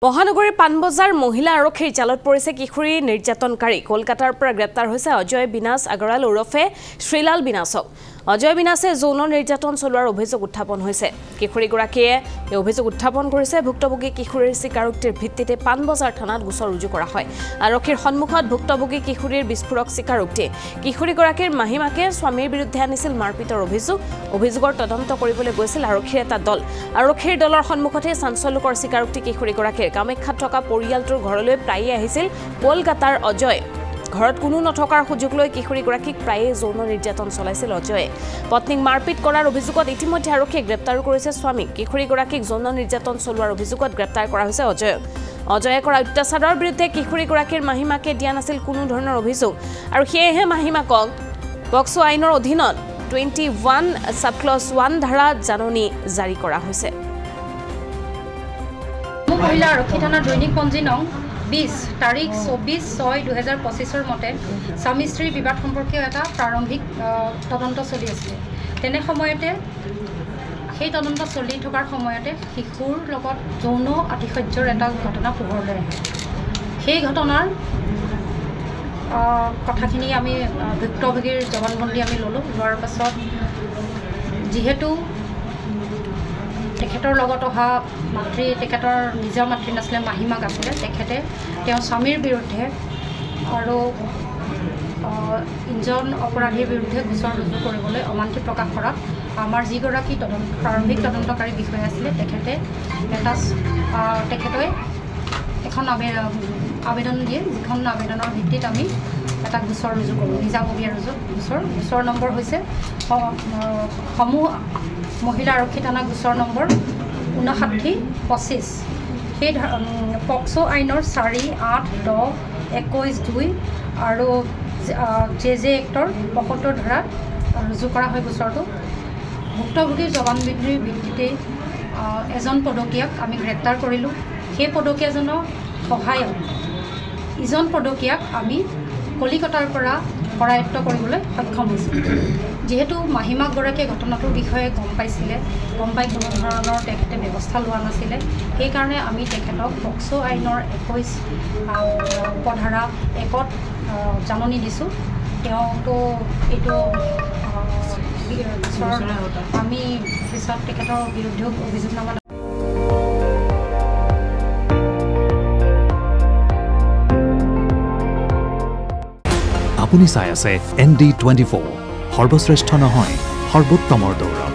মহানগৰীৰ পানবজাৰ মহিলা আৰক্ষীৰ জালত পৰিছে কিশোৰী নিৰ্যাতনকাৰী কলকাতাৰ পৰা গ্ৰেপ্তাৰ হৈছে অজয় বিনাশ আগৰাল ওৰফে শ্ৰীলাল বিনাশক অজয় বিনাশে যৌন নিৰ্যাতন চলোৱাৰ অভিযোগ উত্থাপন হৈছে কিশোৰীগৰাকীয়ে এই অভিযোগ উত্থাপন কৰিছে ভুক্তভোগী কিশোৰীৰ স্বীকাৰোক্তিৰ ভিত্তিতে পানবজাৰ থানাত গোচৰ ৰুজু কৰা হয় আৰক্ষীৰ সন্মুখত ভুক্তভোগী কিশোৰীৰ বিস্ফোৰক স্বীকাৰোক্তি কিশোৰীগৰাকীৰ মাহিমাকে স্বামীৰ বিৰুদ্ধে আনিছিল মাৰপিটৰ অভিযোগৰ তদন্ত কৰিবলৈ গৈছিল আৰক্ষীৰ এটা দল আৰক্ষীৰ দলৰ সন্মুখতে চাঞ্চল্যকৰ স্বীকাৰোক্তি কিশোৰীগৰাকীৰ কামেখ্যাত থকা পৰিয়ালটোৰ ঘৰলৈ প্ৰায়ে আহিছিল কলকাতাৰ অজয় ঘৰত কোনো নথকাৰ সুযোগ লৈ কিশোৰীগৰাকীক প্ৰায়ে যৌন নিৰ্যাতন চলাইছিল অজয়ে পত্নীক মাৰপিট কৰাৰ অভিযোগত ইতিমধ্যে আৰক্ষীয়ে গ্ৰেপ্তাৰ কৰিছে স্বামীক কিশোৰীগৰাকীক যৌন নিৰ্যাতন চলোৱাৰ অভিযোগত গ্ৰেপ্তাৰ কৰা হৈছে অজয়ে কৰা অত্যাচাৰৰ বিৰুদ্ধে কিশোৰীগৰাকীৰ মাহিমাকে দিয়া নাছিল কোনো ধৰণৰ অভিযোগ আৰু সেয়েহে মাহিমাকক পক্সো আইনৰ অধীনত 21 সাবক্লজ 1 ধাৰা জাননী জাৰি কৰা হৈছে মহিলা আৰক্ষী থানাৰ দৈনিক পঞ্জী নং 20 তাৰিখ 24/6/2025 মতে স্বামী স্ত্ৰীৰ বিবাদ সম্পৰ্কীয় এটা প্ৰাৰম্ভিক তদন্ত চলি আছিল তেনে সময়তে সেই তদন্ত চলি থকাৰ সময়তে শিশুৰ লগত যৌন আতিশয্যৰ এটা ঘটনা পোহৰলৈ আহে সেই ঘটনাৰ কথাখিনি আমি ভুক্তভোগীৰ জবানবন্দী আমি ল'লোঁ লোৱাৰ পাছত যিহেতু তেখেতৰ লগত অহা তেখেতৰ নিজৰ মাতৃ নাছিলে মাহিমাক আছিলে তেখেতে তেওঁ স্বামীৰ বিৰুদ্ধে আৰু ইজন অপৰাধীৰ বিৰুদ্ধে গোচৰ ৰুজু কৰিবলৈ অমান্তি প্ৰকাশ কৰাত আমাৰ যিগৰাকী প্ৰাৰম্ভিক তদন্তকাৰী বিষয়া আছিলে তেখেতে এখন আবেদন দিয়ে যিখন আবেদনৰ ভিত্তিত আমি এটা গোচৰ ৰুজু কৰোঁ নিজাববীয়া গোচৰ নম্বৰ হৈছে সমূহ মহিলা আৰক্ষী থানা গোচৰ নম্বৰ 5925 সেই পক্সো আইনৰ 4, 8, 10, 21, 2 আৰু JJ এক্টৰ 75 ধাৰাত ৰুজু কৰা হয় গোচৰটো ভুক্তভোগীৰ জবানবন্দীৰ ভিত্তিতে এজন পদকীয়াক আমি গ্ৰেপ্তাৰ কৰিলোঁ সেই পদকীয়াজনৰ সহায়ত ইজন পদকীয়াক আমি কলিকতাৰ পৰা কৰায়ত্ব কৰিবলৈ সক্ষম হৈছিল যেহেতু মাহিমাকগৰাকীয়ে ঘটনাটোৰ বিষয়ে গম পাই কোনো ধৰণৰ তেখেতে ব্যৱস্থা লোৱা নাছিলে সেইকাৰণে আমি তেখেতক পক্সো আইনৰ 21 উপধাৰা 1ত জাননী দিছোঁ তেওঁতো এইটো আমি পিছত তেখেতৰ বিৰুদ্ধে অভিযোগনামা আপুনি চাই আছে ND24 সৰ্বশ্ৰেষ্ঠ নহয় সৰ্বোত্তমৰ দৌৰ